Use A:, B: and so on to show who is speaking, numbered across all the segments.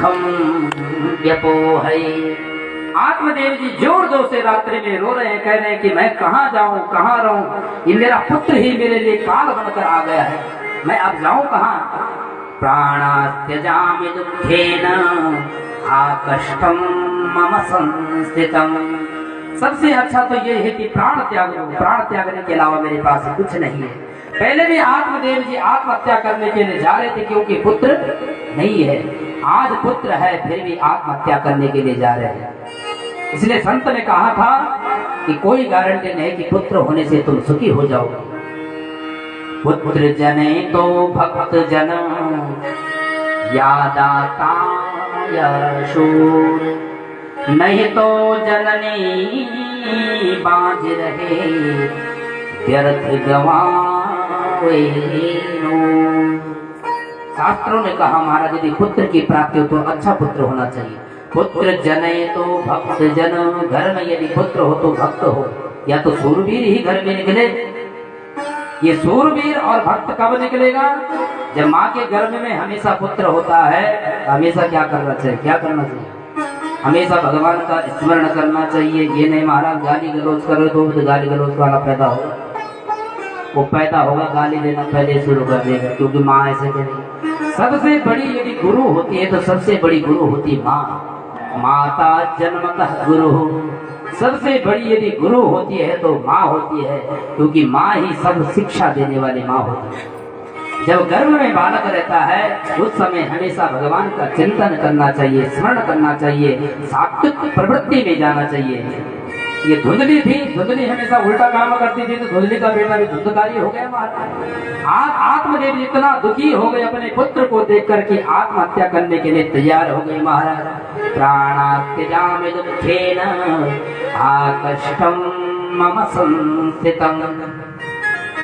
A: दुखम व्यपोहै। आत्मदेव जी जोर जोर से रात्रि में रो रहे हैं, कह रहे हैं कि मैं कहाँ जाऊं, कहाँ रहूं, ये मेरा पुत्र ही मेरे लिए काल बनकर आ गया है, मैं अब जाऊं कहाँ। प्राणास्त्यजामि दुःखेन आकष्टम मम संस्थितम। सबसे अच्छा तो ये है कि प्राण त्याग लो, प्राण त्यागने के अलावा मेरे पास कुछ नहीं है। पहले भी आत्मदेव जी आत्महत्या करने के लिए जा रहे थे क्योंकि पुत्र नहीं है, आज पुत्र है फिर भी आत्महत्या करने के लिए जा रहे हैं। इसलिए संत ने कहा था कि कोई गारंटी नहीं कि पुत्र होने से तुम सुखी हो जाओगे। पुत्र जने तो भक्त जन या दाता या शूर, नहीं तो जननी बाज रहे व्यर्थ गवावे। शास्त्रों ने कहा महाराज यदि पुत्र की प्राप्ति हो तो अच्छा पुत्र होना चाहिए। पुत्र जने तो भक्त जन, घर में यदि पुत्र हो तो भक्त हो, या तो सूरवीर ही घर में निकले। ये सूरवीर और भक्त कब निकलेगा? जब माँ के गर्भ में हमेशा पुत्र होता है। हमेशा क्या करना चाहिए, क्या करना चाहिए? हमेशा भगवान का स्मरण करना चाहिए। ये नहीं महाराज गाली गलौज करो तो गाली गलौज वाला पैदा होगा, वो पैदा होगा गाली देना पहले शुरू कर देगा, क्योंकि माँ ऐसे करेगी। सबसे बड़ी यदि गुरु होती है तो सबसे बड़ी गुरु होती माँ। माता जन्मतः गुरु, सबसे बड़ी यदि गुरु होती है तो माँ होती है, क्योंकि माँ ही सब शिक्षा देने वाली माँ होती है। जब गर्भ में बालक रहता है उस समय हमेशा भगवान का चिंतन करना चाहिए, स्मरण करना चाहिए, सात्विक प्रवृत्ति में जाना चाहिए। ये धुंधली थी, धुंधली हमेशा उल्टा काम करती थी, तो धुंधली का बेटा भी धुंधकारी हो गया महाराज। आत्मदेव इतना दुखी हो गए अपने पुत्र को देख कर के आत्महत्या करने के लिए तैयार हो गए महाराज। प्राणात्यजामि दुःखेन आकष्टम मम संस्थितम।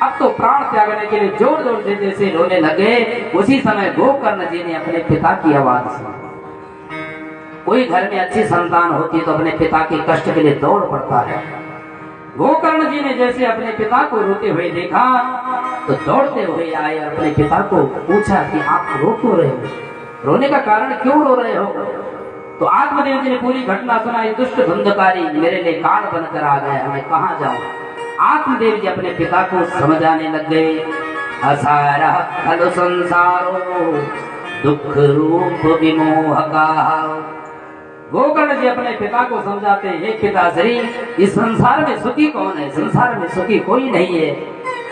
A: अब तो प्राण त्यागने के लिए जोर जोर से जैसे रोने लगे, उसी समय गोकर्ण जी ने अपने पिता की आवाज सुनी। कोई घर में अच्छी संतान होती तो अपने पिता के कष्ट के लिए दौड़ पड़ता है। गोकर्ण जी ने जैसे अपने पिता को रोते हुए देखा तो दौड़ते हुए आए, अपने पिता को पूछा कि आप रो क्यों रहे हो, रोने का कारण क्यों रो रहे हो? तो आत्मदेव जी ने पूरी घटना सुनाई। दुष्ट धुंधकारी मेरे लिए काल बनकर आ गया, मैं कहाँ जाऊं? आत्मदेव जी अपने पिता को समझाने लग गए। असारा खलु संसारो दुख रूप विमोहका। गोकर्ण जी अपने पिता को समझाते हैं, हे पिताश्री इस संसार में सुखी कौन है? संसार में सुखी कोई नहीं है।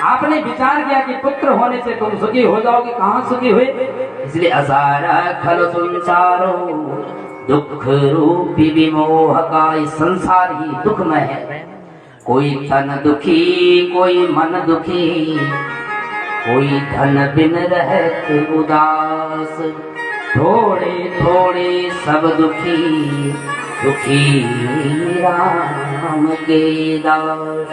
A: आपने विचार किया कि पुत्र होने से तुम सुखी हो जाओगे, कहाँ सुखी हुए? इसलिए असारा खलु संसारो दुख रूपी विमोहका। इस संसार ही दुखमय है। कोई तन दुखी, कोई मन दुखी, कोई धन बिन रहत उदास। थोड़े थोड़े सब दुखी, दुखी राम के दास।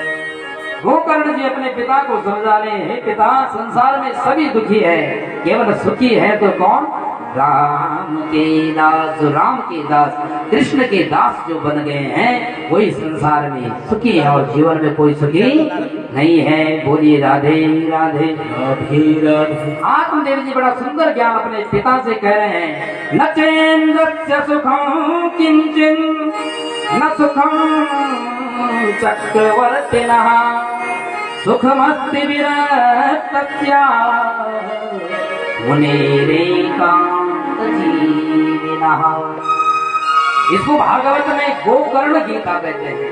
A: गोकर्ण जी अपने पिता को समझा रहे हैं, पिता संसार में सभी दुखी है, केवल सुखी है तो कौन? राम के दास। राम के दास, कृष्ण के दास जो बन गए हैं वही संसार में सुखी है, और जीवन में कोई सुखी नहीं है। बोलिए राधे राधे राधे राधे। आत्मदेव जी बड़ा सुंदर ज्ञान अपने पिता से कह रहे हैं। न चेन्द्रस्य सुखं किंचिन न सुखं चक्रवर्तिनः सुखमस्ति विरक्तस्य मुनेरेकांत जीविनः। इसको भागवत में गोकर्ण गीता कहते हैं।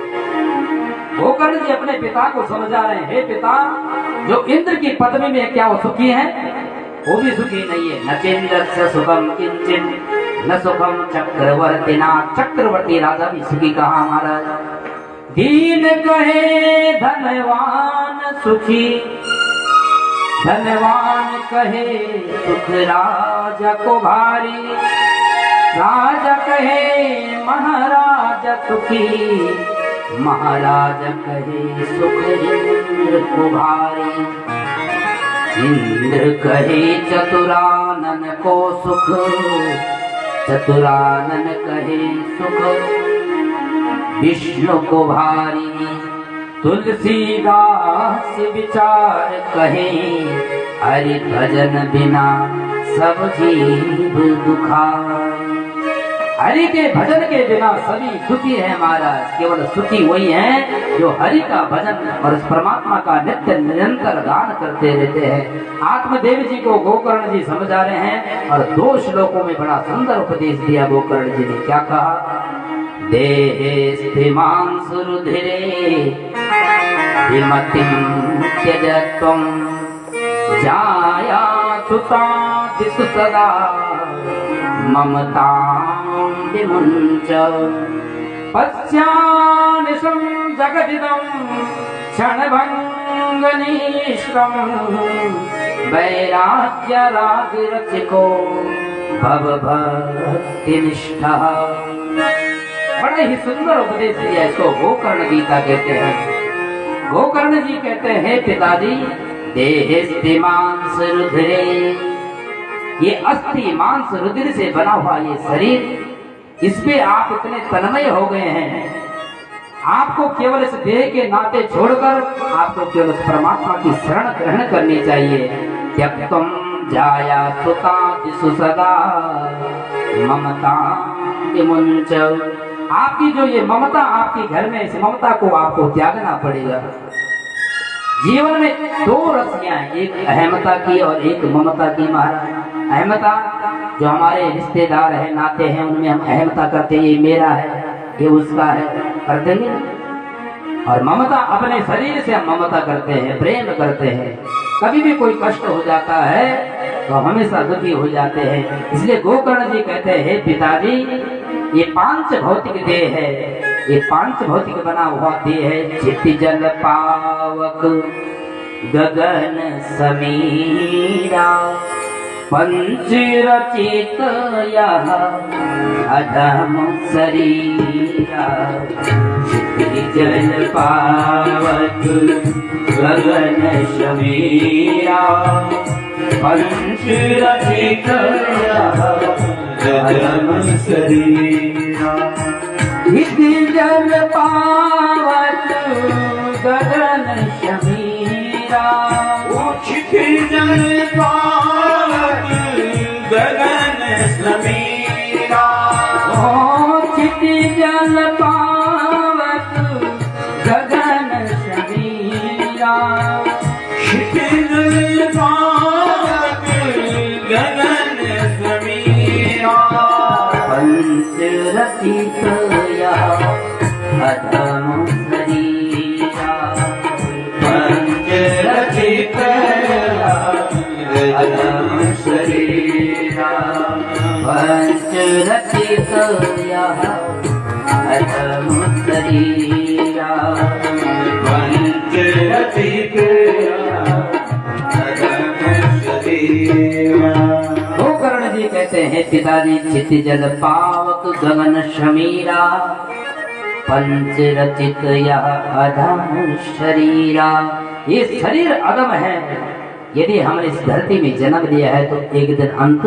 A: गोकर्ण जी अपने पिता को समझा रहे हैं, हे पिता जो इंद्र की पदवी में क्या वो सुखी है? वो भी सुखी नहीं है। न चेन्द्रस्य सुखम किंचिन न सुखम चक्रवर्तिना। चक्रवर्ती राजा भी सुखी कहा महाराज? दीन कहे धनवान सुखी, धनवान कहे सुख राजा को भारी। राजा कहे महाराज सुखी, महाराज कहे सुख इंद्र को भारी। इंद्र कहे चतुरानन को सुख, चतुरानन कहे सुख विष्णु को भारी। तुलसीदास विचार कहे हरि भजन बिना सब जीव दुखारी। हरि के भजन के बिना सभी दुखी है महाराज। केवल सुखी वही हैं जो हरि का भजन और उस परमात्मा का नित्य निरंतर गान करते रहते हैं। आत्मदेव जी को गोकर्ण जी समझा रहे हैं और 2 श्लोकों में बड़ा सुंदर उपदेश दिया गोकर्ण जी ने। क्या कहा? देहे स्थिमान् सुरुधिरे विमतिं त्यज त्वं जाया सुता दिशु सदा ममतां विमुञ्च पश्यानिशं जगदिदं क्षणभङ्गनिश्रं वैराग्यरागिरचिको भवभक्तिनिष्ठः। बड़ा ही सुंदर उपदेश दिया। इसको गोकर्ण गीता कहते हैं। गोकर्ण जी कहते हैं पिताजी, देहे मांस रुधिरे, ये अस्थि मांस रुधिर से बना हुआ ये शरीर, इस पे आप इतने तन्मय हो गए हैं। आपको केवल इस देह के नाते छोड़कर आपको केवल उस परमात्मा की शरण ग्रहण करनी चाहिए। त्यक्तुम जाया सुता दिशु सदा ममता विमुञ्च। आपकी जो ये ममता आपके घर में, इस ममता को आपको त्यागना पड़ेगा। जीवन में 2 रस्सियां हैं, एक अहमता की और एक ममता की महाराज। अहमता जो हमारे रिश्तेदार है, नाते हैं, उनमें हम अहमता करते हैं, ये मेरा है, ये उसका है, कर देंगे। और ममता अपने शरीर से हम ममता करते हैं, प्रेम करते हैं। कभी भी कोई कष्ट हो जाता है तो हमेशा दुखी हो जाते हैं। इसलिए गोकर्ण जी कहते हैं पिताजी, ये 5 भौतिक देह है, ये 5 भौतिक बना हुआ देह है। क्षिति जल पावक गगन समीरा पंच रचित यह अधम शरीरा। क्षिति जल पावक गगन समीरा पंच रचित यह अधम शरीरा। क्षिति जल पावक गगन समीरा,
B: क्षिति जल पावक गगन समीरा।
A: क्षिति जल पावक गगन समीरा।
B: क्षिति जल पावक गगन समीरा।
A: पंच रचित यह अधम शरीरा।
B: पंच रचित अधम शरीरा।
A: पंच रचित यह अधम शरीरा।
B: पंच रचित अधम शरीरा।
A: गोकर्ण जी कहते हैं पिताजी, क्षिति जल पावक गगन समीरा पंच रचित यह अधम शरीरा। ये शरीर अधम है। यदि हमने इस धरती में जन्म लिया है तो एक दिन अंत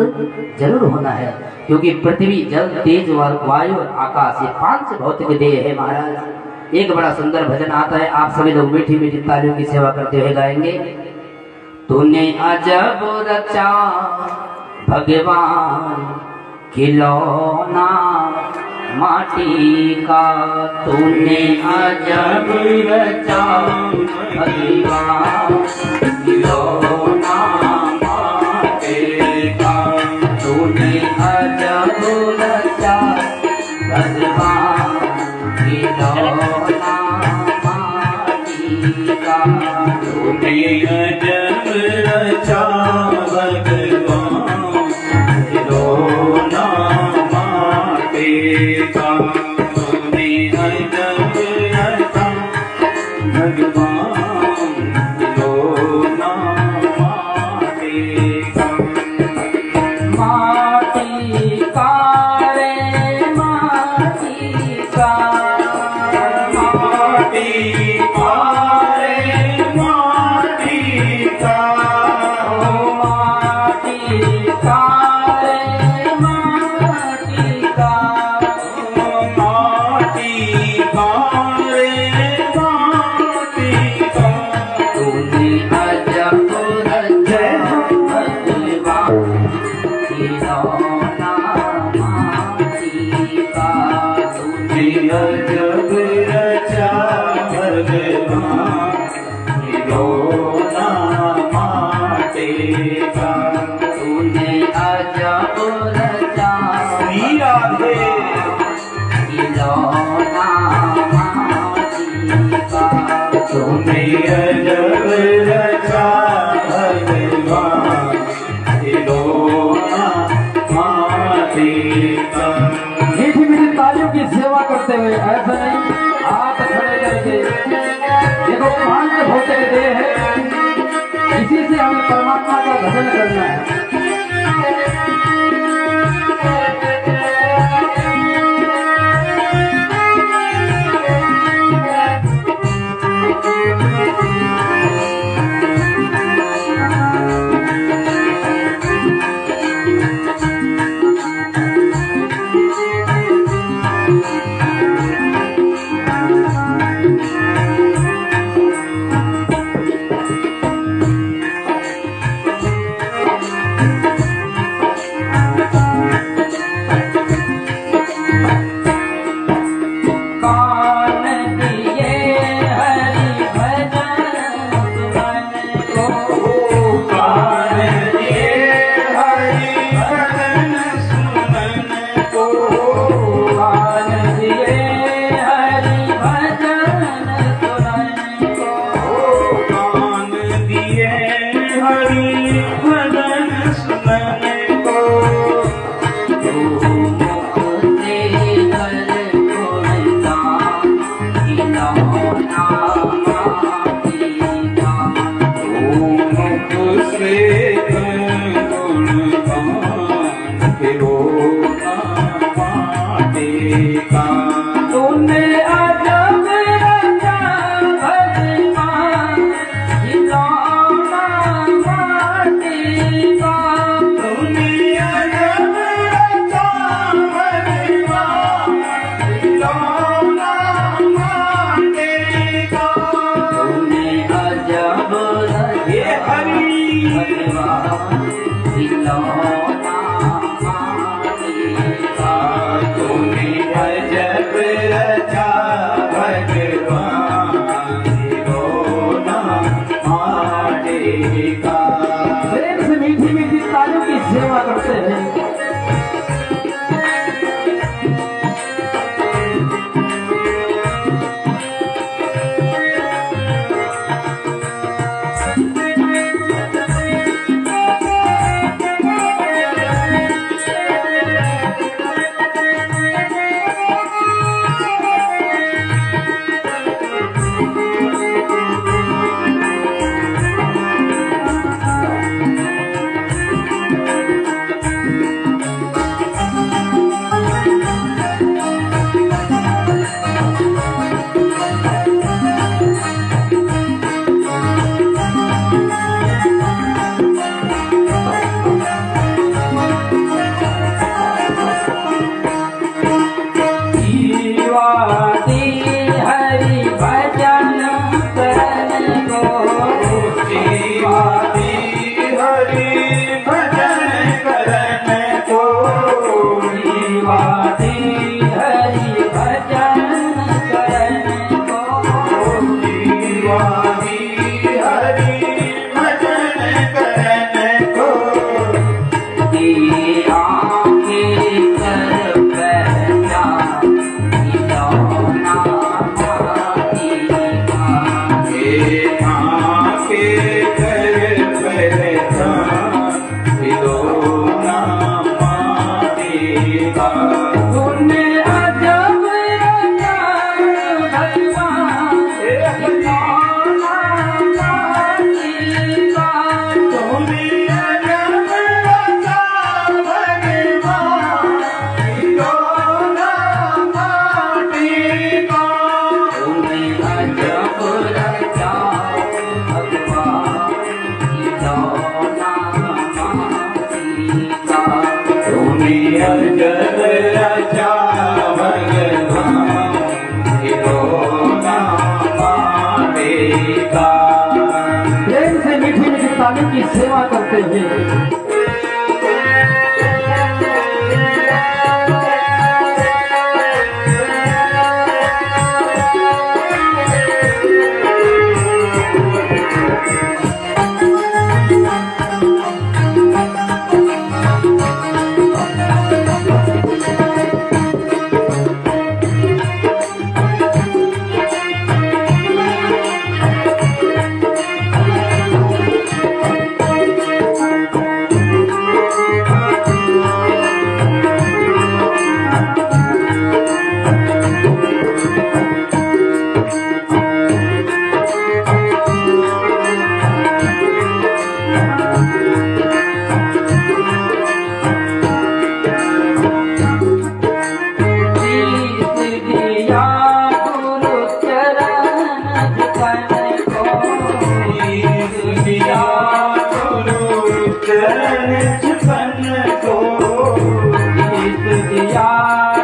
A: जरूर होना है, क्योंकि पृथ्वी जल तेज वायु और आकाश ये 5 भौतिक देह है महाराज। एक बड़ा सुंदर भजन आता है, आप सभी लोग मीठी मीठी तालियों की सेवा करते हुए गाएंगे। तूने अजब रचा भगवान खिलौना माटी का, तूने अजब रचा भगवान खिलौना माटी का। तूने अजब रचा भगवान खिलौना माटी का।
B: तूने अजब रचा भगवान खिलौना माटी का। तूने अजब रचा भगवान खिलौना माटी का।
A: माटी का रे माटी का,
B: माटी का रे माटी का।
A: माटी का रे माटी का।
B: माटी का रे माटी का।
A: तूने अजब रचा भगवान खिलौना
B: राधे
A: खिलौना माटी का।
B: तूने अजब रचा भगवान खिलौना माटी का।
A: मीठी मीठी तालियों की सेवा करते हुए, ऐसा नहीं हाथ खड़े करके, देखो कान में होते दे है, इसी से हमें परमात्मा का भजन करना है। तूने अजब रचा भगवान खिलौना माटी का।
B: तूने अजब रचा भगवान खिलौना माटी का।
A: तूने अजब
B: हे हरि
A: भगवान खिलौना माटी का।
B: तूने अजब रचा भगवान खिलौना माटी का।
A: प्रेम से मीठी मीठी तालियों की सेवा करते हैं।
B: अजब रचा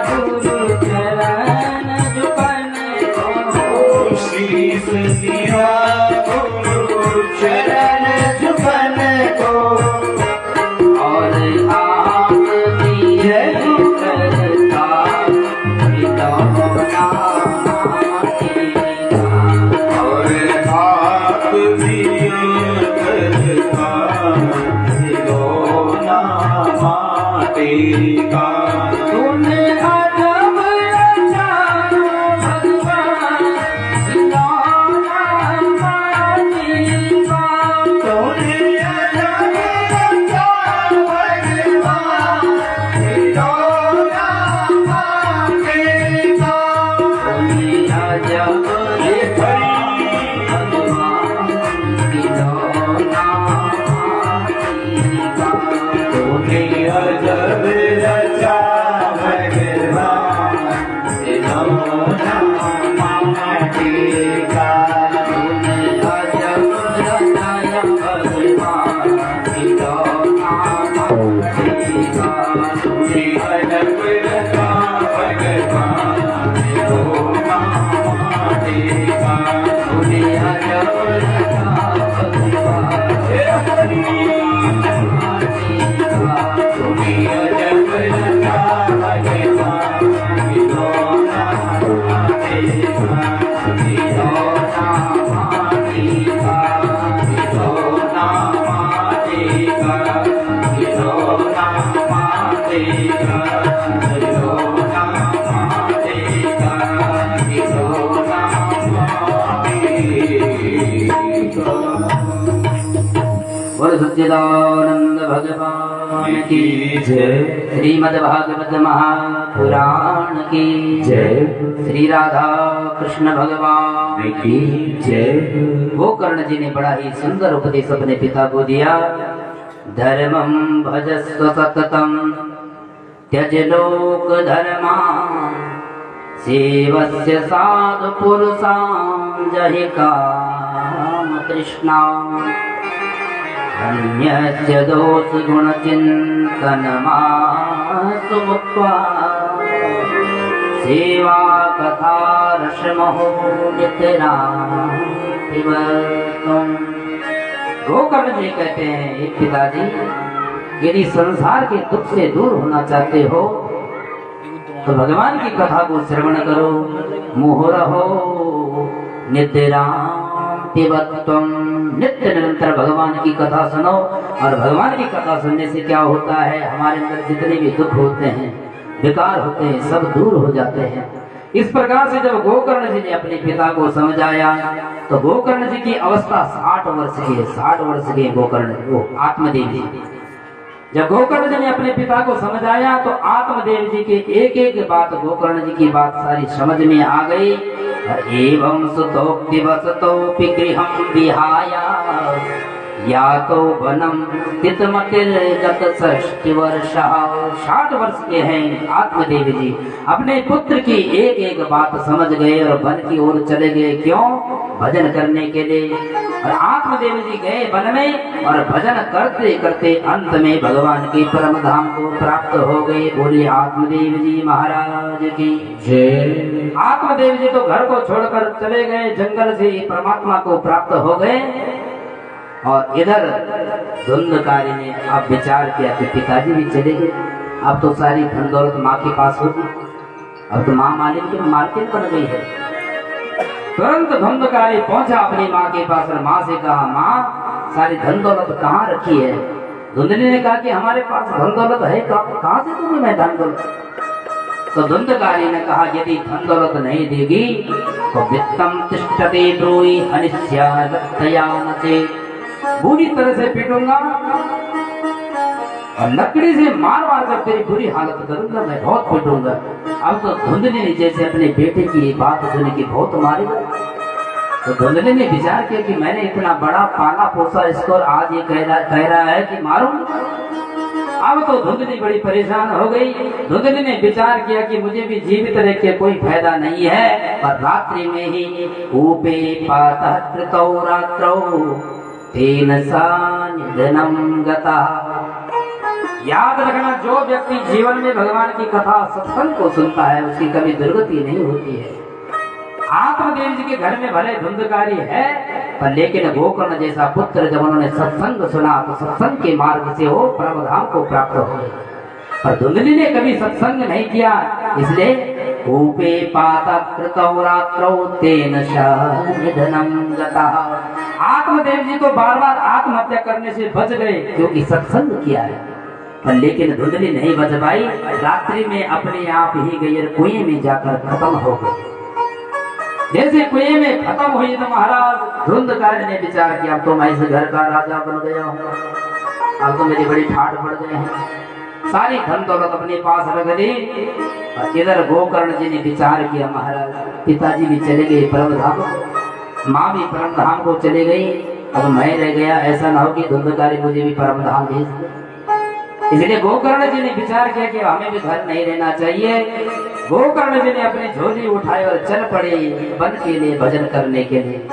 A: गुरु चरण झुकन को
B: शीश दिया गुरु चरण झुकन को
A: और आप दिए करता खिलौना तेरा।
B: और आप दिए करता खिलौना माटी का
A: तूने अजब रचाया भगवान खिलौना माटी का।
B: तूने अजब रचा भगवान खिलौना माटी का।
A: तूने अजब रचाया भगवान खिलौना माटी का।
B: तूने अजब रचा भगवान खिलौना माटी का।
A: तूने अजब रचाया भगवान खिलौना माटी का।
B: तूने अजब रचा भगवान खिलौना माटी का।
A: तूने अजब रचा भगवान
B: हे हरि
A: माटी का।
B: तूने अजब रचा भगवान खिलौना माटी का।
A: खिलौना माटी का।
B: खिलौना माटी का। खिलौना माटी का। खिलौना माटी का। खिलौना माटी का।
A: बोल सच्चिदानंद भगवान की
B: जय।
A: श्रीमद् भागवत महापुराण की
B: जय।
A: श्री राधा कृष्ण भगवान की
B: जय।
A: गोकर्ण जी ने बड़ा ही सुंदर उपदेश अपने पिता को दिया। धर्मं भजस्व सततं त्यज लोक धर्मा सेवस्य साधु पुरुषां जहि काम तृष्णा। अन्यस्य दोष गुण चिंतन मास्तु मुक्त्वा सेवा कथा रसमहो नित्यराम पिबतुम्। गोकर्ण जी कहते हैं, हे पिताजी, यदि संसार के दुख से दूर होना चाहते हो तो भगवान की कथा को श्रवण करो। मोह रहो नित्यराम पिबत्वम। नित्य निरंतर भगवान की कथा सुनो। और भगवान की कथा सुनने से क्या होता है, हमारे अंदर जितने भी दुख होते हैं, विकार होते हैं, सब दूर हो जाते हैं। इस प्रकार से जब गोकर्ण जी ने अपने पिता को समझाया तो गोकर्ण जी की अवस्था 60 वर्ष की है। 60 वर्ष के गोकर्ण, वो आत्मदेव जी। जब गोकर्ण जी ने अपने पिता को समझाया तो आत्मदेव जी के एक एक बात, गोकर्ण जी की बात सारी समझ में आ गई। और एवं सुतोक्ति वसतोपि गृहं विहाया या तो वनम स्थितमतिर्गत 60 वर्ष। 60 वर्ष के हैं आत्मदेव जी। अपने पुत्र की एक एक बात समझ गए और वन की ओर चले गए। क्यों? भजन करने के लिए। और आत्मदेव जी गए वन में और भजन करते करते अंत में भगवान के परम धाम को प्राप्त हो गए। बोलिए आत्मदेव जी महाराज की
B: जय।
A: आत्मदेव जी तो घर को छोड़कर चले गए, जंगल से परमात्मा को प्राप्त हो गए। और इधर धुंधकारी ने अब विचार किया कि पिताजी भी चले गए, अब तो सारी धन दौलत माँ के पास होगी, अब तो माँ मालकिन बन गई है। तुरंत धुंधकारी पहुंचा अपनी माँ के पास और माँ से कहा, माँ सारी धन दौलत कहाँ रखी है? धुंधली ने कहा कि हमारे पास धन दौलत है, कहाँ से दूंगी मैं धन दौलत? तो धुंधकारी ने कहा, यदि धन दौलत नहीं देगी तो वित्तम तिष्ठते ब्रूहि हनिष्यादया नचे। बुरी तरह से पीटूंगा और लकड़ी से मार मार कर तेरी बुरी हालत करूंगा, मैं बहुत पीटूंगा। अब तो धुंधली ने जैसे अपने बेटे की बात सुनी कि बहुत मारेगा, तो धुंधली ने विचार किया कि मैंने इतना बड़ा पाला पोसा इसको और आज ये कह रहा है कि मारूं। अब तो धुंधली बड़ी परेशान हो गई। धुंधली ने विचार किया कि मुझे भी जीवित रह के कोई फायदा नहीं है। और रात्रि में ही ऊपे पातः कृतौ रात्रौ तेन सा निधनम गता। याद रखना, जो व्यक्ति जीवन में भगवान की कथा सत्संग को सुनता है उसकी कभी दुर्गति नहीं होती है। आत्मदेव जी के घर में भले धुंधकारी है, पर लेकिन गोकर्ण जैसा पुत्र जब उन्होंने सत्संग सुना तो सत्संग के मार्ग से वो परम धाम को प्राप्त हो गए। पर धुंधली ने कभी सत्संग नहीं किया, इसलिए कूपे पाता कृतौ रात्रौ तेन शनिधनं गतः। आत्मदेव जी तो बार बार आत्महत्या करने से बच गए क्योंकि सत्संग किया है। पर लेकिन धुंधली नहीं बच पाई, रात्रि में अपने आप ही गई और कुएं में जाकर खत्म हो गई। जैसे कुएं में खत्म हुई तो महाराज धुंधकारी ने विचार किया, अब तो मैं इस घर का राजा बन गया हूँ, अब तो मेरी बड़ी ठाठ पड़ गए हैं, सारी धन दौलत अपने पास रख ली। और इधर गोकर्ण जी ने विचार किया, महाराज पिताजी भी चले गए परम धाम, माँ भी परम धाम को चली गई, अब मैं रह गया, ऐसा ना हो कि धुंधकारी मुझे भी परम धाम भेज दे। इसलिए गोकर्ण जी ने विचार किया कि हमें भी घर नहीं रहना चाहिए। गोकर्ण जी ने अपनी झोली उठाई और चल पड़े वन के लिए भजन करने के लिए।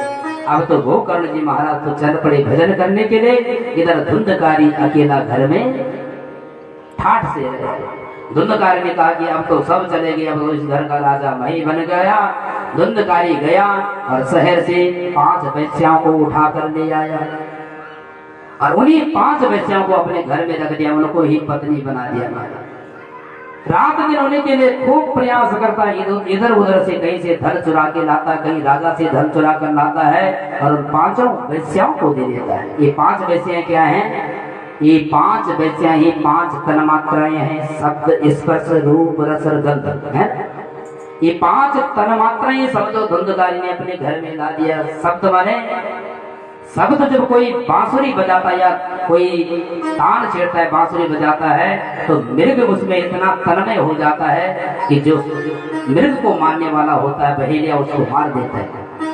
A: अब तो गोकर्ण जी महाराज तो चल पड़े भजन करने के लिए, इधर धुंधकारी अकेला घर में ठाठ से रहे। धुंधकारी ने कहा कि अब तो सब चले गए, अब तो इस घर का राजा मैं ही बन गया। धुंधकारी गया और शहर से 5 वेश्याओं को उठा कर ले आया और उन्हीं 5 वेश्याओं को अपने घर में रख दिया, उनको ही पत्नी बना दिया। रात दिन होने के लिए खूब प्रयास करता है, इधर उधर से कहीं से धन चुरा के लाता, कहीं राजा से धन चुरा कर लाता है और 5 वेश्याओं को दे देता है। ये 5 वेश्याएं क्या हैं? ये 5 वेश्याएं ही 5 तन्मात्राएं हैं, शब्द स्पर्श रूप रस और गंध है। ये 5 तन्मात्राएं समझो धुंधकारी ने अपने घर में ला दिया। शब्द माने शब्द, जब कोई बांसुरी बजाता या कोई तान छेड़ता है, बांसुरी बजाता है तो मृग उसमें इतना तन्मय हो जाता है कि जो मृग को मारने वाला होता है बहेलिया उसको मार देता है,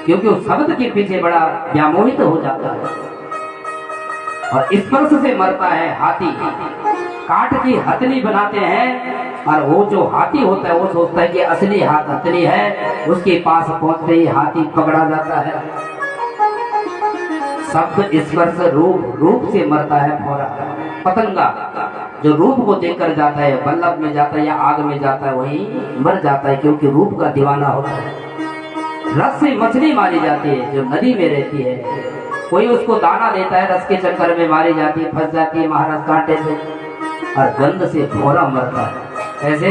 A: क्योंकि उस शब्द के पीछे बड़ा व्यामोहित हो जाता है। और स्पर्श से मरता है हाथी, काट की हथनी बनाते हैं और वो जो हाथी होता है वो सोचता है कि असली हथनी है, उसके पास पहुंचते ही हाथी पकड़ा जाता है। शब्द स्पर्श रूप से मरता है भौरा। पतंगा जो रूप को देखकर जाता है, बल्लभ में जाता है या आग में जाता है, वही मर जाता है क्योंकि रूप का दीवाना होता है। रस से मछली मारी जाती है जो नदी में रहती है, कोई उसको दाना देता है, रस के चक्कर में मारी जाती है, फंस जाती है महाराज कांटे से। और गंध से भौरा मरता है। ऐसे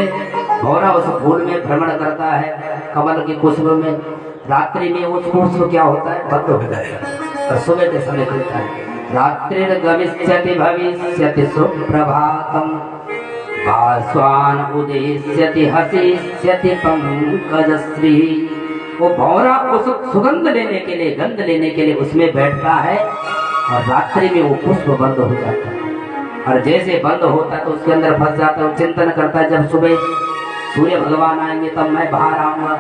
A: भौरा उस फूल में भ्रमण करता है, कमल के पुष्प में, रात्रि में वो पुष्प क्या होता है, बंद हो जाता है और सुबह के समय खुलता है। रात्रिर्गमिष्यति भविष्यति सुप्रभातम, भास्वान उदेष्यति हसिष्यति पंकजश्री। वो भौरा उस सुगंध लेने के लिए, गंध लेने के लिए उसमें बैठता है और रात्रि में वो पुष्प बंद हो जाता है। और जैसे बंद होता है तो उसके अंदर फंस जाता है, वो चिंतन करता है जब सुबह सूर्य भगवान आएंगे तब मैं बाहर आऊंगा।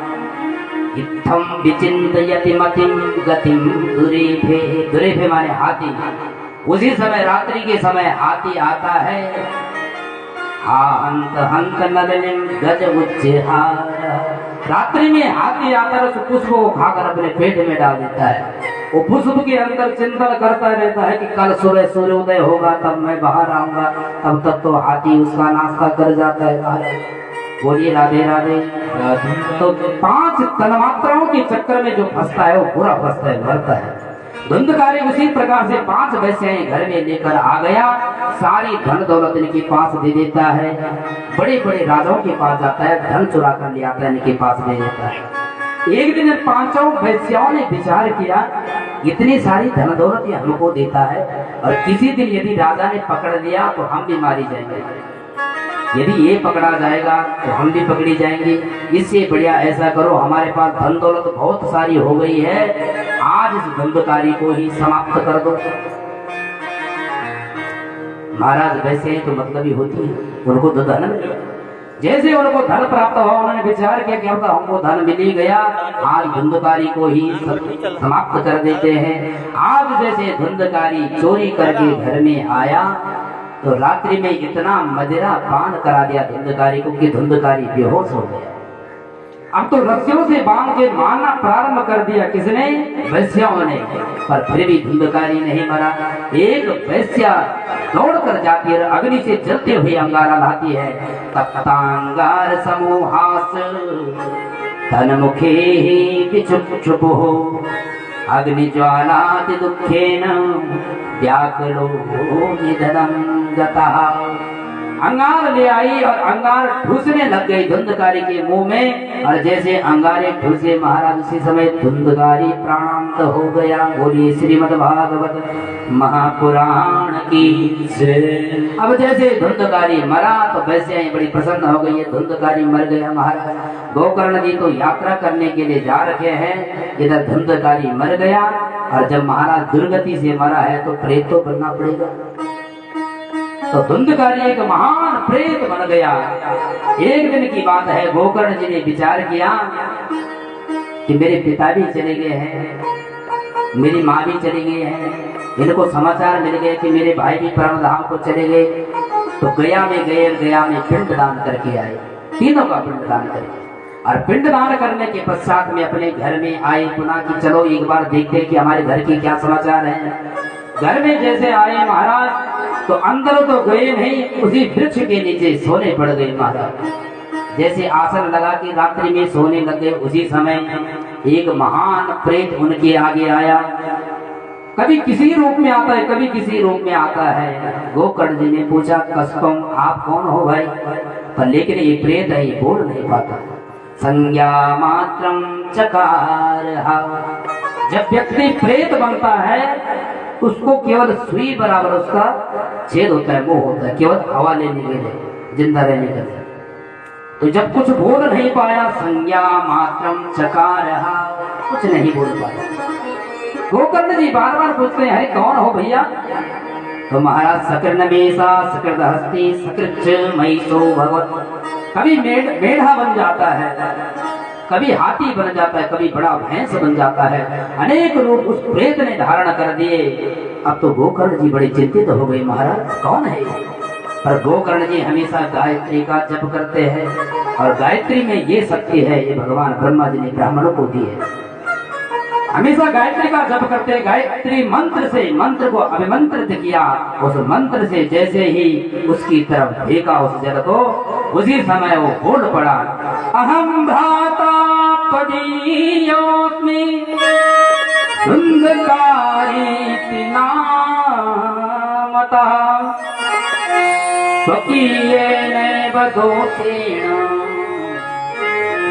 A: इत्थम विचिंतयति मतिम गतिम दुरेफे, दुरेफे माने हाथी। उसी समय रात्रि के समय हाथी आता है। हंत हंत नलिनीम गज उच्चहार। रात्रि में हाथी आता है, उस पुष्प को खाकर अपने पेट में डाल देता है। वो पुष्प के अंदर चिंतन करता रहता है कि कल सुबह सूर्योदय होगा तब मैं बाहर आऊंगा। तब तक तो हाथी उसका नाश्ता कर जाता है। बोलिए राधे राधे। तो 5 तन्मात्राओं के चक्कर में जो फंसता है वो पूरा फंसता है, मरता है। धुंधकारी उसी प्रकार से 5 वेश्याएं घर में लेकर आ गया, सारी धन दौलत इनके पास दे देता है, बड़े बड़े राजाओं के पास जाता है, धन चुरा कर ले आता है, इनके पास दे देता है। एक दिन 5 वेश्याओं ने विचार किया, इतनी सारी धन दौलत ये हमको देता है और किसी दिन यदि राजा ने पकड़ लिया तो हम भी मारी जाएंगे, यदि ये पकड़ा जाएगा तो हम भी पकड़ी जाएंगे। इससे बढ़िया ऐसा करो, हमारे पास धन दौलत बहुत सारी हो गई है, आज इस धुंधकारी को ही समाप्त कर दो। महाराज वैसे ही तो मतलब ही होती है, उनको तो धन मिले। जैसे उनको धन प्राप्त हुआ उन्होंने विचार किया कि अब हमको धन मिल ही गया, आज धुंधकारी को ही समाप्त कर देते हैं। आज जैसे धुंधकारी चोरी करके घर में आया तो रात्रि में इतना मदिरा पान करा दिया धुंधकारी को कि धुंधकारी बेहोश हो गया। अब तो रस्सियों से बांध के मारना प्रारंभ कर दिया, किसने? वैश्याओं ने। पर फिर भी धुंधकारी नहीं मरा। एक वैश्या दौड़ कर जाती है, अग्नि से जलते हुए अंगारा लाती है। तप्तांगार समूहास तन मुखे ही चुप चुप हो, अग्नि ज्वालाति दुखेन व्याकुलो निधनम गतः। अंगार ले आई और अंगार ठूसने लग गई धुंधकारी के मुंह में, और जैसे अंगारे ठूसे महाराज उसी समय धुंधकारी प्राणांत हो गया। बोलिए श्रीमद् भागवत महापुराण की जय। अब जैसे धुंधकारी मरा तो वैसे ही बड़ी प्रसन्न हो गई है, धुंधकारी मर गया। महाराज गोकर्ण जी तो यात्रा करने के लिए जा रहे हैं, इधर धुंधकारी मर गया, और जब महाराज दुर्गति से मरा है तो प्रेत तो बनना पड़ेगा। तो धुंधकारी एक महान प्रेत बन गया। एक दिन की बात है, गोकर्ण जी ने विचार किया कि मेरे पिता भी चले गए हैं, मेरी माँ भी चली गई है, इनको समाचार मिल गए कि मेरे भाई भी परम धाम को चले गए। तो गया में गए, गया में पिंडदान करके आए, तीनों का पिंडदान करके। और पिंडदान करने के पश्चात में अपने घर में आए पुनः कि चलो एक बार देखते हैं कि हमारे घर की क्या समाचार है। घर में जैसे आए महाराज तो अंदर तो गए नहीं, उसी वृक्ष के नीचे सोने पड़ गए महाराज। जैसे आसन लगा के रात्रि में सोने लगे, उसी समय एक महान प्रेत उनके आगे आया। कभी किसी रूप में आता है, कभी किसी रूप में आता है। गोकर्ण जी ने पूछा, कस्तम आप कौन हो भाई? पर लेकिन ये प्रेत है, ये बोल नहीं पाता। संज्ञा मात्रम चकार। जब व्यक्ति प्रेत बनता है उसको केवल सुई बराबर उसका छेद होता है, मुंह होता है, केवल हवा लेने के लिए, जिंदा रहने के लिए। तो जब कुछ बोल नहीं पाया, संज्ञा मात्रम चकार, कुछ नहीं बोल पाया। गोकर्ण जी बार बार पूछते हैं, अरे कौन हो भैया? तो महाराज सकृन मेषा सकृत हस्ती सकृच महिषो भगवत। कभी मेढ़ा बन जाता है, कभी हाथी बन जाता है, कभी बड़ा भैंस बन जाता है, अनेक रूप उस प्रेत ने धारण कर दिए। अब तो गोकर्ण जी बड़े चिंतित हो गए, महाराज कौन है? पर गोकर्ण जी हमेशा गायत्री का जप करते हैं, और गायत्री में ये शक्ति है, ये भगवान ब्रह्मा जी ने ब्राह्मणों को दी है। हमेशा गायत्री का जप करते हैं। गायत्री मंत्र से मंत्र को अभिमंत्रित किया, उस मंत्र से जैसे ही उसकी तरफ देखा उस जल को, उसी समय वो बोल पड़ा, अहम भ्राता पदीयोस्मि धुंधकारीति नामतः स्वकीयेनैव दोषेण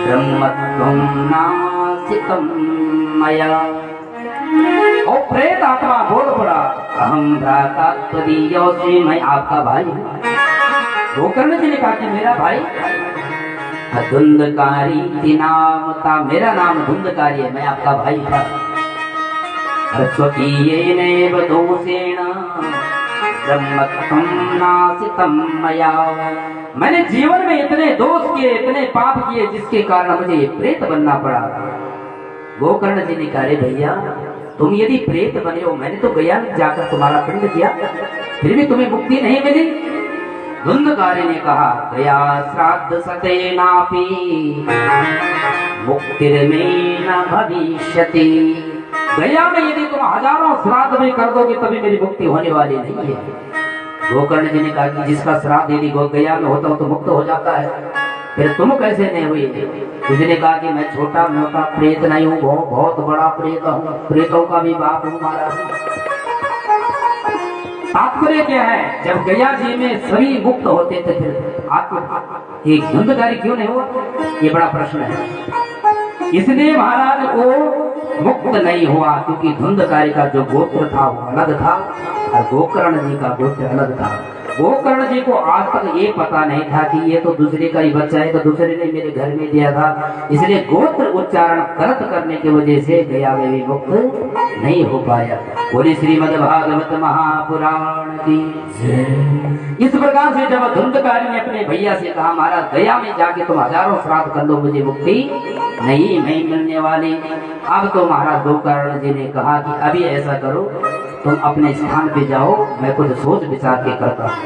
A: ब्रह्मत्वं नासितं मया। ओ प्रेत आत्मा बोल पड़ा, अहम भ्राता त्वदीयोस्मि, मैं आपका भाई हूँ। गोकर्ण जी ने कहा कि मेरा भाई? धुंधकारी नामता, मेरा नाम धुंधकारी है, मैं आपका भाई था। स्वकीयेनैव दोषेण ब्रह्मत्वं नासितं मया। मैंने जीवन में इतने दोष किए, इतने पाप किए, जिसके कारण मुझे ये प्रेत बनना पड़ा। गोकर्ण जी ने कहा, रे भैया तुम यदि प्रेत बने हो, मैंने तो गया में जाकर तुम्हारा पिंड किया, फिर भी तुम्हें मुक्ति नहीं मिली। धुंधकारी ने कहा, गया श्राद्ध सतेनापि मुक्तिर्मे न भविष्यति। गया में यदि तुम हजारों श्राद्ध भी कर दोगे तभी मेरी मुक्ति होने वाली नहीं है। गोकर्ण जी ने कहा कि जिसका श्राद्ध यदि गया में होता हो तो मुक्त हो जाता है, फिर तुम कैसे नहीं हुई? उसने कहा कि मैं छोटा मोटा प्रेत नहीं हूँ, बहुत बड़ा प्रेत हूँ, प्रेतों का भी बाप हूँ महाराज। तात्पर्य क्या है, जब गया जी में सभी मुक्त होते थे फिर आत्म एक धुंधकारी क्यों नहीं हुआ? ये बड़ा प्रश्न है। इसलिए महाराज वो मुक्त नहीं हुआ, क्योंकि धुंधकारी का जो गोत्र था वो अलग था और गोकर्ण जी का गोत्र अलग था। गोकर्ण जी को आज तक ये पता नहीं था कि ये तो दूसरे का ही बच्चा है, तो दूसरे ने मेरे घर में दिया था। इसलिए गोत्र उच्चारण गलत करने की वजह से गया में भी मुक्त नहीं हो पाया। बोले श्रीमद् भागवत महापुराण की। इस प्रकार से जब धुंधकारी ने अपने भैया से कहा, महाराज गया में जाके तुम हजारों श्राद्ध कर लो, मुझे मुक्ति नहीं मिलने वाली। अब तो महाराज गोकर्ण जी ने कहा कि अभी ऐसा करो, तुम अपने स्थान पे जाओ, मैं कुछ सोच विचार के करता हूँ।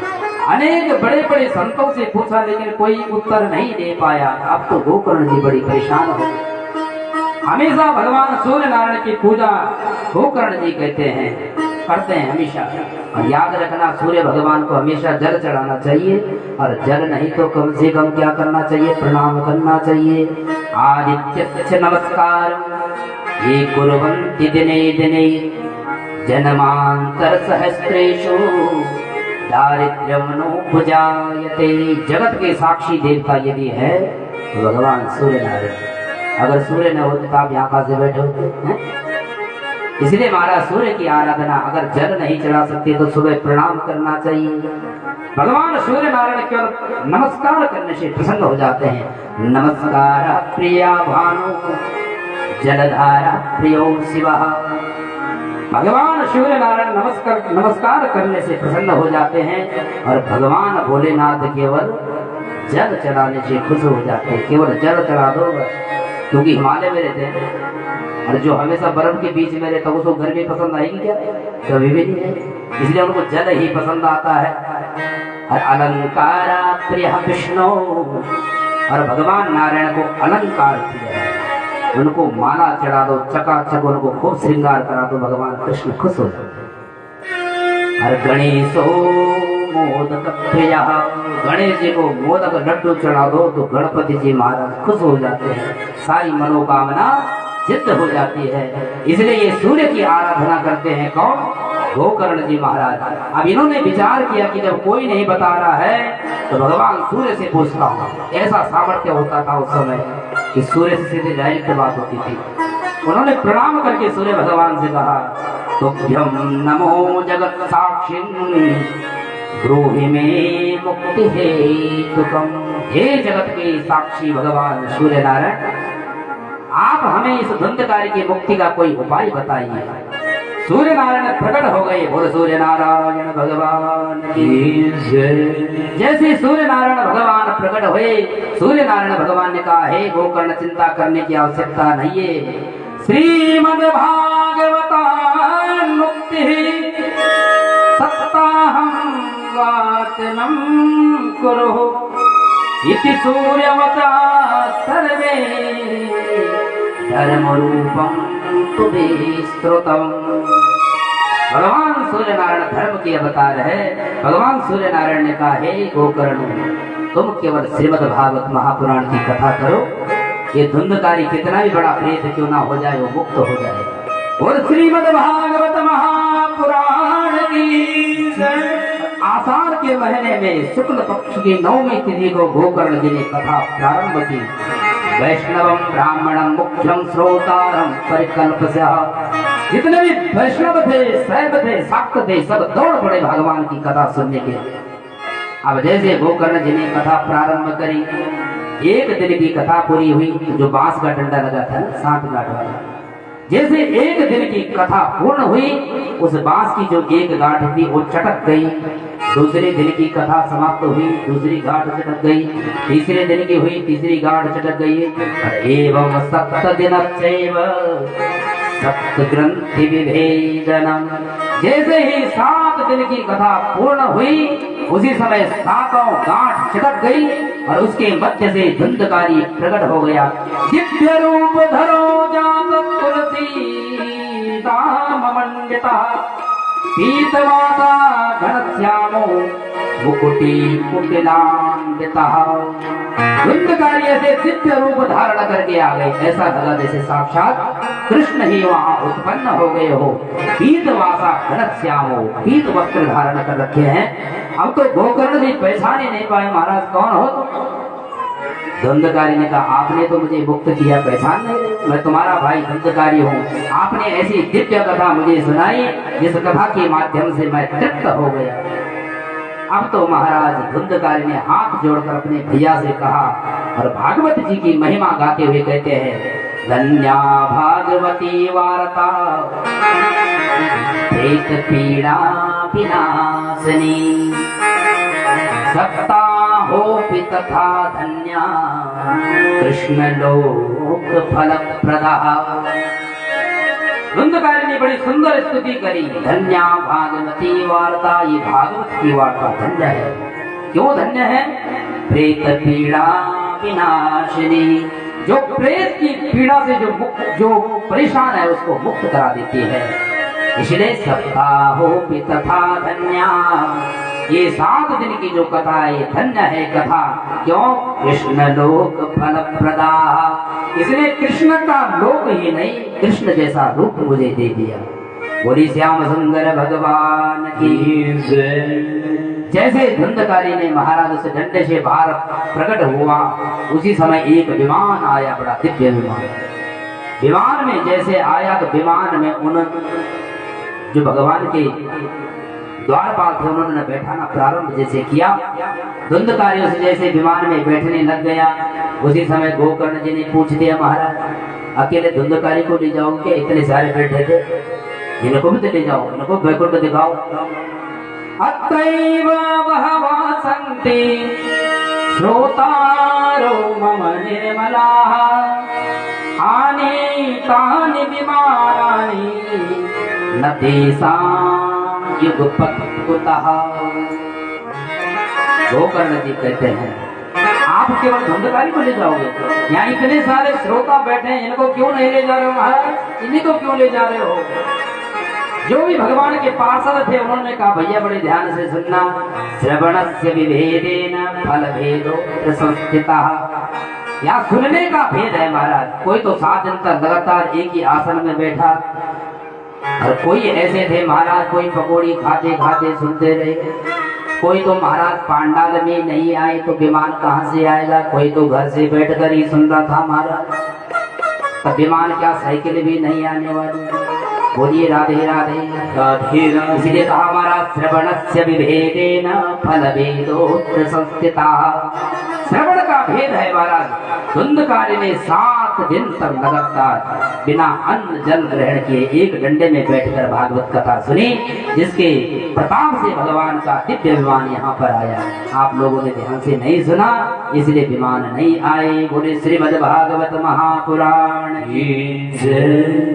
A: अनेक बड़े बड़े संतों से पूछा लेकिन कोई उत्तर नहीं दे पाया। अब तो गोकर्ण जी बड़ी परेशान हो गए। हमेशा भगवान सूर्य नारायण की पूजा गोकर्ण जी करते हैं हमेशा। और याद रखना, सूर्य भगवान को हमेशा जल चढ़ाना चाहिए, और जल नहीं तो कम से कम क्या करना चाहिए, प्रणाम करना चाहिए। आदित्य नमस्कार ये कुर्वन्ति दिने दिने जन्मांतर सहस्रेषु दारिद्र्यमनोपजायते। जगत के साक्षी देवता यदि है तो भगवान सूर्य नारायण। अगर सूर्य न होते तो आप यहाँ कहाँ से बैठे होते हैं? इसलिए महाराज सूर्य की आराधना, अगर जल नहीं चढ़ा सकते तो सुबह प्रणाम करना चाहिए। भगवान सूर्य नारायण केवल नमस्कार करने से प्रसन्न हो जाते हैं। नमस्कार प्रिया भानु जलधारा प्रियो शिवा। भगवान सूर्य नारायण नमस्कार करने से प्रसन्न हो जाते हैं, और भगवान भोलेनाथ केवल जल चढ़ाने से खुश हो जाते हैं। केवल जल चढ़ा दो बस, क्योंकि हिमालय में रहते हैं, और जो हमेशा बर्फ के बीच में रहता है उसको गर्मी पसंद आएगी क्या? कभी भी नहीं है। इसलिए उनको जल ही पसंद आता है। और अलंकारा प्रिय विष्णु, और भगवान नारायण को अलंकार प्रिय है। उनको माला चढ़ा दो, चकाचक उनको खूब श्रृंगार करा दो, भगवान कृष्ण खुश हो जाते। और गणेशो मोदक प्रिय, गणेश जी को मोदक लड्डू चढ़ा दो तो गणपति जी महाराज खुश हो जाते हैं, सारी मनोकामना सिद्ध हो जाती है। इसलिए ये सूर्य की आराधना करते हैं। कौन? गोकर्ण जी महाराज। अब इन्होंने विचार किया कि जब कोई नहीं बता रहा है तो भगवान सूर्य से पूछता हूँ। ऐसा सामर्थ्य होता था उस समय कि सूर्य से सीधे डायरेक्ट बात होती थी। उन्होंने प्रणाम करके सूर्य भगवान से कहा, तुभ्यं नमो जगत साक्षी ब्रूहि में मुक्ति हेतुकम्। हे जगत के साक्षी भगवान सूर्य नारायण, आप हमें इस धुंधकारी की मुक्ति का कोई उपाय बताइए। सूर्य नारायण प्रकट हो गए। बोल सूर्य नारायण भगवान की जय। जैसे सूर्य नारायण भगवान प्रकट हुए, सूर्य नारायण भगवान ने कहा, हे गोकर्ण, चिंता करने की आवश्यकता नहीं है। श्रीमद् भागवतान् मुक्ति सत्ताहं वाचनं कुरु इति सूर्यवचा सर्वे धर्म रूपम तुभि श्रुतम्। भगवान सूर्य नारायण धर्म के अवतार है। भगवान सूर्य नारायण ने कहा, हे गोकर्ण, तुम केवल श्रीमद् भागवत महापुराण की कथा करो। ये धुंधकारी कितना भी बड़ा प्रेत क्यों ना हो जाए, वो मुक्त हो जाए। और श्रीमद् भागवत महापुराण की आषाढ़ के महीने में शुक्ल पक्ष की 9वीं तिथि को गोकर्ण जी ने कथा प्रारंभ की। वैष्णवम ब्राह्मणम मुख्यम श्रोतारम परिकल्पस्य। जितने भी वैष्णव थे, शैव थे, शाक्त थे, सब दौड़ पड़े भगवान की कथा सुनने के। अब जैसे गोकर्ण जी ने कथा प्रारंभ करी, एक दिन की कथा पूरी हुई। जो बांस का डंडा लगा था 7 गांठ वाला, जैसे एक दिन की कथा पूर्ण हुई, उस बांस की जो एक गांठ थी वो चटक गई। दूसरे दिन की कथा समाप्त हुई, दूसरी गांठ चटक गई। तीसरे दिन की हुई, तीसरी गांठ चटक गई। एवं 7 दिनस्यैव सप्त ग्रंथि विभेदनम। जैसे ही 7 दिन की कथा पूर्ण हुई, उसी समय 7 गांठ चटक गई और उसके मध्य से धुंधकारी प्रकट हो गया। दिव्य रूप धरो जात तुलसी दाम मंडिता पीतवाता घनश्यामो मुकुटी कुटिलांडिता। धुंधकारी ऐसे दिव्य रूप धारण करके आ गए, ऐसा लगा जैसे साक्षात कृष्ण ही वहां उत्पन्न हो गए हो। पीतवासा घनश्यामो, पीत वस्त्र धारण कर रखे हैं। अब तो गोकर्ण जी पहचान ही नहीं पाए महाराज कौन हो। धुंधकारी ने कहा, आपने तो मुझे मुक्त किया, पहचान नहीं रहे, मैं तुम्हारा भाई धुंधकारी हूँ। आपने ऐसी दिव्य कथा मुझे सुनाई जिस कथा के माध्यम से मैं तृप्त हो गया। अब तो महाराज धुंधकारी ने हाथ जोड़कर अपने भैया से कहा और भागवत जी की महिमा गाते हुए कहते हैं, धन्या भागवती वार्ता प्रेत पीड़ा विनाशनी सप्ताहोऽपि तथा धन्या कृष्ण लोक फल प्रदा। धुंधकारी ने बड़ी सुंदर स्तुति करी। धन्या भागवती वार्ता, ये भागवत की वार्ता धन्य है। क्यों धन्य है? प्रेत पीड़ा विनाशिनी, जो प्रेत की पीड़ा से जो परेशान है उसको मुक्त करा देती है। इसलिए सबका हो भी तथा धन्या, ये 7 दिन की जो कथा है ये धन्य है कथा। क्यों? कृष्ण लोक फल प्रदा, इसलिए कृष्ण का लोक ही नहीं कृष्ण जैसा रूप मुझे दे दिया। बोली श्याम सुंदर भगवान की जय। जैसे धुंधकारी ने महाराज उस डंडे से बाहर प्रकट हुआ, उसी समय एक विमान आया, बड़ा दिव्य विमान। विमान में जैसे आया तो विमान में उन जो भगवान के द्वारपाल थे उन्होंने बैठाना प्रारंभ जैसे किया। धुंधकारी उस जैसे विमान में बैठने लग गया। उसी समय गोकर्ण जी ने पूछ दिया, महाराज अकेले धुंधकारी को ले जाओगे? इतने सारे बैठे थे, इनको भी तो ले जाओ, इनको वैकुंठ दिखाओ। अत्रैव बहवः सन्ति श्रोतारो मम निर्मलाः, आनीतानि विमानानि न तेषां युगपत् कुतः। गोकर्ण जी कहते हैं आप केवल धुंधकारी को ले जाओगे? यहाँ इतने सारे श्रोता बैठे हैं, इनको क्यों नहीं ले जा रहे हो महाराज? इन्हीं को क्यों ले जा रहे हो? जो भी भगवान के पार्षद थे उन्होंने कहा भैया बड़े ध्यान से सुनना, श्रवणस्य विभेदेन फल भेदो संस्थितः। यहाँ सुनने का भेद है महाराज। कोई तो 7 दिन तक लगातार एक ही आसन में बैठा, और कोई ऐसे थे महाराज कोई पकौड़ी खाते खाते सुनते रहे, कोई तो महाराज पांडाल में नहीं आए तो विमान कहाँ से आएगा, कोई तो घर से बैठकर ही सुन रहा था महाराज। तो विमान क्या साइकिल भी नहीं आने वाली? बोलिए राधे राधे राधे राधे। इसलिए कहा हमारा श्रवणस्य विभेदेन फल भेदोऽत्र संस्थितः। श्रवण का भेद है महाराज। धुंधकारी ने 7 दिन तक लगातार बिना अन्न जल ग्रहण किए एक डंडे में बैठकर भागवत कथा सुनी, जिसके प्रताप से भगवान का दिव्य विमान यहाँ पर आया। आप लोगों ने ध्यान से नहीं सुना, इसलिए विमान नहीं आए। बोले श्रीमद् भागवत महापुराण।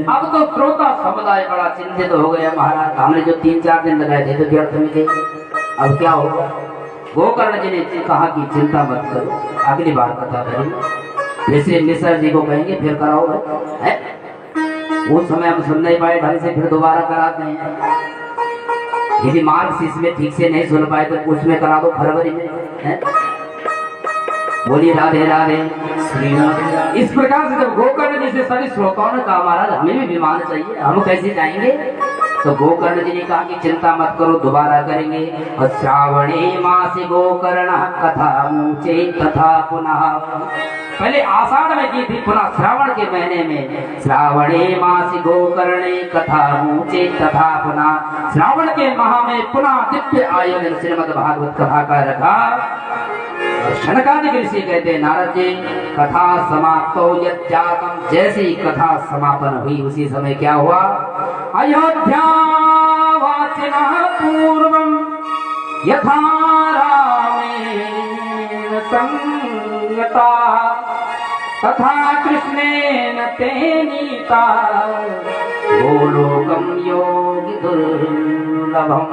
A: अब तो श्रोता समुदाय बड़ा चिंतित हो गया महाराज, हमने जो 3-4 दिन लगाए थे तो व्यर्थ में थे, अब क्या होगा? गोकर्ण जी ने कहा कि चिंता मत करो, अगली बार कथा करेंगे। जैसे मिश्र जी को कहेंगे फिर कराओ है? उस समय हम सुन नहीं पाए ढंग से, फिर दोबारा कराते हैं। यदि मार्क्स इसमें ठीक से नहीं सुन पाए तो उसमें करा दो फरवरी में है? बोलिए राधे राधे श्री राधे। इस प्रकार से जब गोकर्ण जी से सभी श्रोताओं ने कहा महाराज हमें भी विमान चाहिए, हम कैसे जाएंगे? तो गोकर्ण जी ने कहा कि चिंता मत करो, दोबारा करेंगे। और श्रावणे मासी गोकर्ण कथा मुचे तथा पुनः, पहले आषाढ़ में की थी, पुनः श्रावण के महीने में श्रावणे मासी गोकर्णे कथा मुचे तथा पुनः, श्रावण के माह में पुनः दिव्य आयोजन श्रीमद् भागवत कथा का रखा। शनकादिक ऋषि कहते हैं नारद जी कथा समाप्तो यज्जातम, जैसे ही कथा समापन हुई उसी समय क्या हुआ? अयोध्या वासिनः पूर्वं यथा रामेण संगता तथा कृष्णेन ते नीता गोलोकं योगी दुर्लभम्।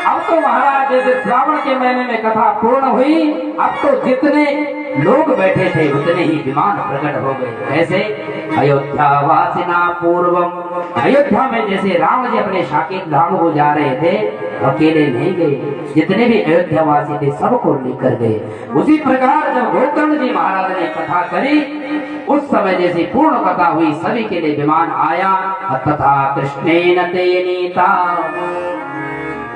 A: अब तो महाराज जैसे श्रावण के महीने में कथा पूर्ण हुई, अब तो जितने लोग बैठे थे उतने ही विमान प्रकट हो गए। कैसे? अयोध्या वासिना पूर्वम, अयोध्या में जैसे राम जी अपने साकेत धाम को जा रहे थे, अकेले नहीं गए, जितने भी अयोध्या वासी थे सबको लेकर गए। उसी प्रकार जब गोकर्ण जी महाराज ने कथा करी, उस समय जैसे पूर्ण कथा हुई सभी के लिए विमान आया। तथा कृष्णेन ते नीता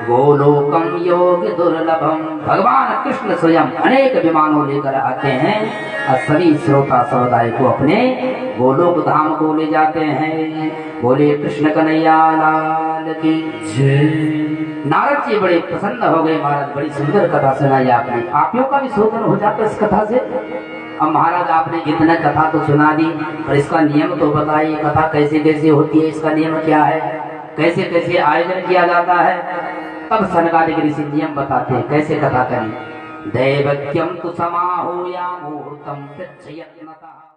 A: गोलोकम योग दुर्लभम, भगवान कृष्ण स्वयं अनेक विमानों लेकर आते हैं और सभी श्रोता समुदाय को अपने गोलोक धाम को ले जाते हैं। बोले कृष्ण कन्हैया लाल की जय। नारद जी बड़े प्रसन्न हो गए महाराज, बड़ी सुंदर कथा सुनाई आपने, आपियों का भी शोधन हो जाता इस कथा से। अब महाराज आपने इतना कथा तो सुना दी, और इसका नियम तो बताइए, कथा कैसे कैसे होती है, इसका नियम क्या है, कैसे कैसे आयोजन किया जाता है। तब सनकादिक ऋषि नियम बताते हैं कैसे कथा करें। दैवक्यम तु समाहूया मुहूर्तम प्रचयत्नतः।